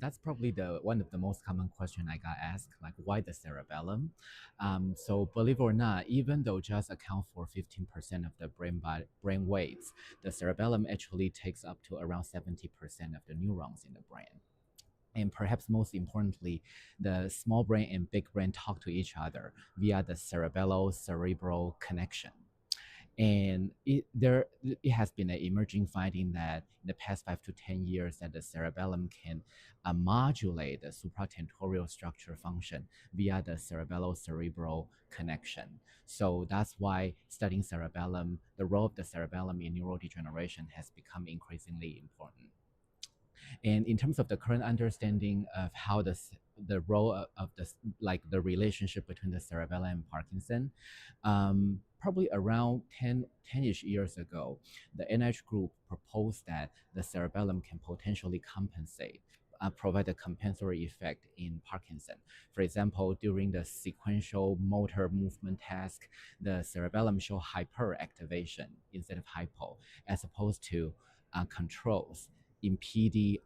That's probably the one of the most common question I got asked, like why the cerebellum? So believe it or not, even though just account for 15% of the brain weights, the cerebellum actually takes up to around 70% of the neurons in the brain. And perhaps most importantly, the small brain and big brain talk to each other via the cerebello-cerebral connection. And it has been an emerging finding that in the past 5 to 10 years that the cerebellum can modulate the supratentorial structure function via the cerebello-cerebral connection. So that's why studying cerebellum, the role of the cerebellum in neurodegeneration has become increasingly important. And in terms of the current understanding of how the role of this, like the relationship between the cerebellum and Parkinson, probably around 10-ish years ago, the NIH group proposed that the cerebellum can potentially compensate, provide a compensatory effect in Parkinson. For example, during the sequential motor movement task, the cerebellum show hyperactivation instead of hypo, as opposed to controls in PD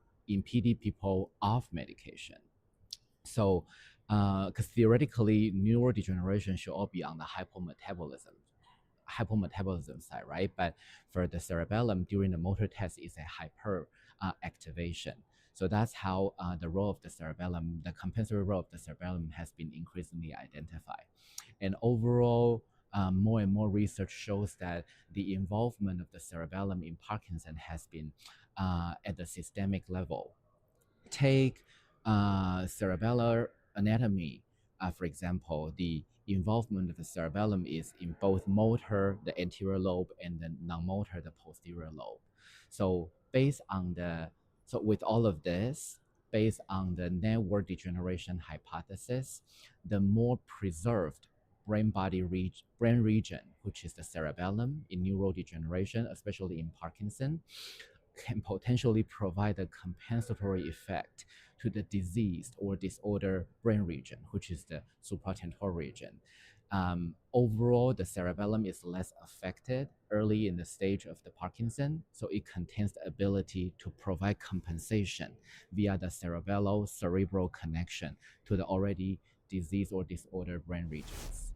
people off medication. So, because theoretically, neurodegeneration should all be on the hypometabolism side, right? But for the cerebellum during the motor test is a hyper activation. So that's how the role of the cerebellum, the compensatory role of the cerebellum has been increasingly identified. And overall, more and more research shows that the involvement of the cerebellum in Parkinson has been at the systemic level. Take cerebellar anatomy, for example, the involvement of the cerebellum is in both motor, the anterior lobe, and the non-motor, the posterior lobe. So with all of this, based on the network degeneration hypothesis, the more preserved brain region, which is the cerebellum in neurodegeneration, especially in Parkinson, can potentially provide a compensatory effect to the diseased or disorder brain region, which is the supratentorial region. Overall, the cerebellum is less affected early in the stage of the Parkinson, so it contains the ability to provide compensation via the cerebello-cerebral connection to the already diseased or disordered brain regions.